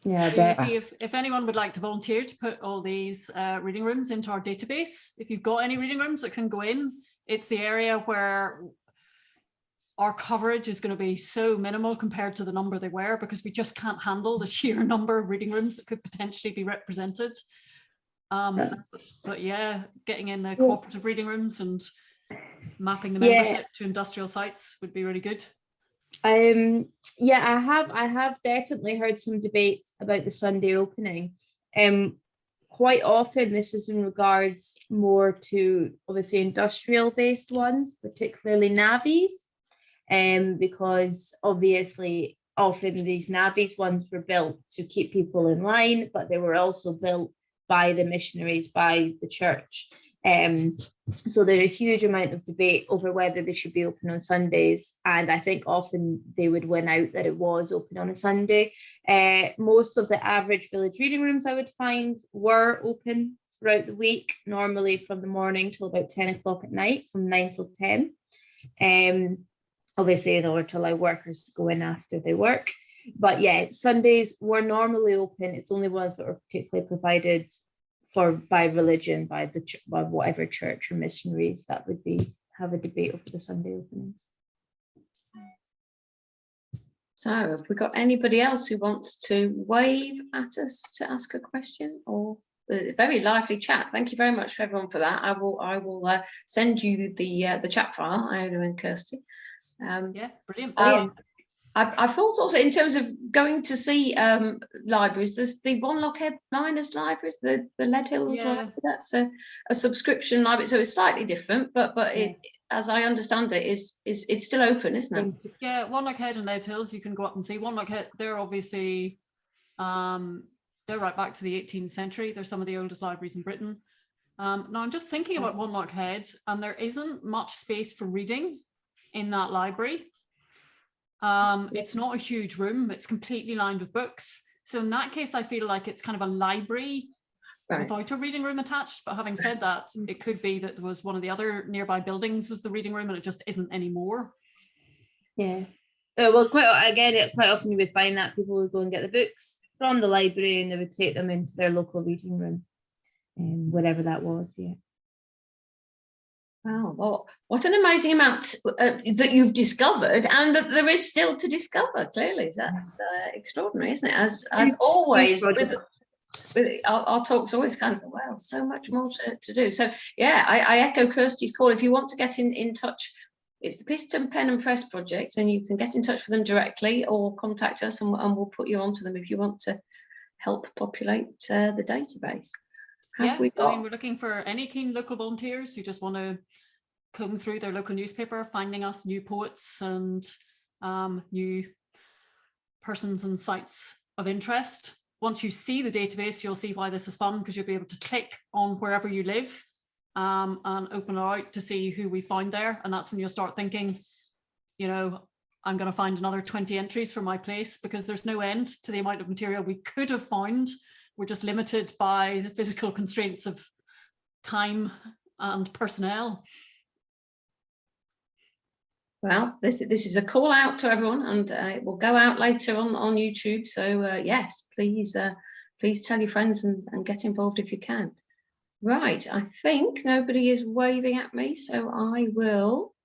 Speaker 3: Yeah, I
Speaker 2: so
Speaker 3: bet.
Speaker 2: see, if anyone would like to volunteer to put all these reading rooms into our database, if you've got any reading rooms that can go in, it's the area where our coverage is going to be so minimal compared to the number they were, because we just can't handle the sheer number of reading rooms that could potentially be represented. But yeah, getting in the cooperative reading rooms and mapping the membership to industrial sites would be really good.
Speaker 3: Yeah, I have definitely heard some debates about the Sunday opening. Quite often this is in regards more to obviously industrial based ones, particularly Navis, because obviously often these Navis ones were built to keep people in line, but they were also built by the missionaries, by the church. So there's a huge amount of debate over whether they should be open on Sundays. And I think often they would win out that it was open on a Sunday. Most of the average village reading rooms I would find were open throughout the week, normally from the morning till about 10 o'clock at night, from 9 till 10. Obviously in order to allow workers to go in after they work. But yeah, Sundays were normally open. It's only ones that were particularly provided for by religion, by whatever church or missionaries that would have a debate over the Sunday openings.
Speaker 1: So have we got anybody else who wants to wave at us to ask a question? Or a very lively chat. Thank you very much for everyone for that. I will send you the chat file, Iona and Kirstie.
Speaker 2: Yeah, brilliant.
Speaker 1: I thought also in terms of going to see libraries, there's the One Lockhead Miners Libraries, the Lead Hills Library, that's a subscription library, so it's slightly different, but it, as I understand it, it's still open, isn't it?
Speaker 2: Yeah, One Lockhead and Lead Hills, you can go up and see. One Lockhead, they're obviously, they're right back to the 18th century. They're some of the oldest libraries in Britain. Now I'm just thinking about One Lockhead, and there isn't much space for reading in that library. It's not a huge room, it's completely lined with books. So in that case, I feel like it's kind of a library without a reading room attached. But having said that, it could be that there was one of the other nearby buildings was the reading room and it just isn't anymore.
Speaker 3: Yeah. Well, quite often you would find that people would go and get the books from the library and they would take them into their local reading room, whatever that was, yeah.
Speaker 1: Wow, well, what an amazing amount that you've discovered and that there is still to discover, clearly. That's extraordinary, isn't it? As always, with our talks always kind of, well, so much more to do. So, yeah, I echo Kirstie's call. If you want to get in touch, it's the Piston Pen and Press project, and you can get in touch with them directly or contact us and we'll put you onto them if you want to help populate the database.
Speaker 2: I mean, we're looking for any keen local volunteers who just want to comb through their local newspaper, finding us new poets and new persons and sites of interest. Once you see the database, you'll see why this is fun, because you'll be able to click on wherever you live and open it out to see who we found there. And that's when you'll start thinking, you know, I'm going to find another 20 entries for my place, because there's no end to the amount of material we could have found. We're just limited by the physical constraints of time and personnel.
Speaker 1: Well, this is a call out to everyone, and it will go out later on YouTube. So yes, please tell your friends and get involved if you can. Right, I think nobody is waving at me, so I will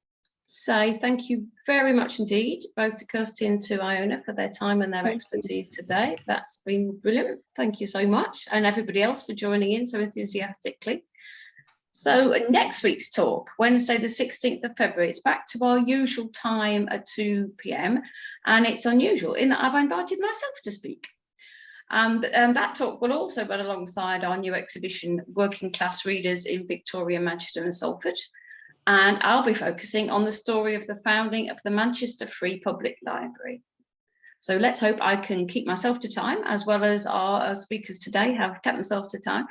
Speaker 1: say thank you very much indeed, both to Kirstie and to Iona, for their time and their expertise today. That's been brilliant. Thank you so much. And everybody else for joining in so enthusiastically. So next week's talk, Wednesday, the 16th of February, it's back to our usual time at 2 p.m. And it's unusual in that I've invited myself to speak. And that talk will also run alongside our new exhibition, Working Class Readers in Victorian Manchester and Salford. And I'll be focusing on the story of the founding of the Manchester Free Public Library. So let's hope I can keep myself to time, as well as our speakers today have kept themselves to time.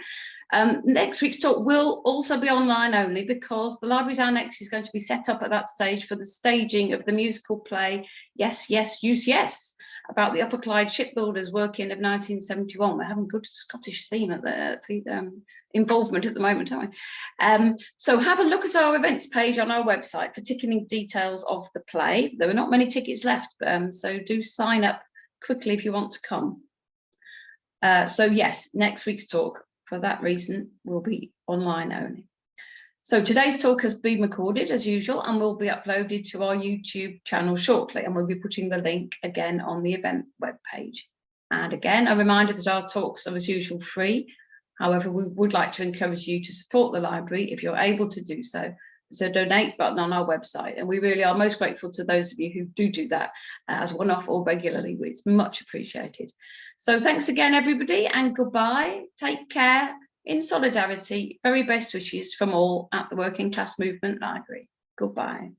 Speaker 1: Next week's talk will also be online only, because the library's annex is going to be set up at that stage for the staging of the musical play Yes, Yes, Use Yes, about the Upper Clyde shipbuilders working of 1971. We're having good Scottish theme at the involvement at the moment, aren't we? So have a look at our events page on our website for ticketing details of the play. There are not many tickets left, so do sign up quickly if you want to come. So yes, next week's talk, for that reason, will be online only. So today's talk has been recorded as usual and will be uploaded to our YouTube channel shortly, and we'll be putting the link again on the event webpage. And again, a reminder that our talks are as usual free. However, we would like to encourage you to support the library if you're able to do so. There's a donate button on our website, and we really are most grateful to those of you who do that as one-off or regularly. It's much appreciated. So thanks again, everybody, and goodbye. Take care. In solidarity, very best wishes from all at the Working Class Movement Library. Goodbye.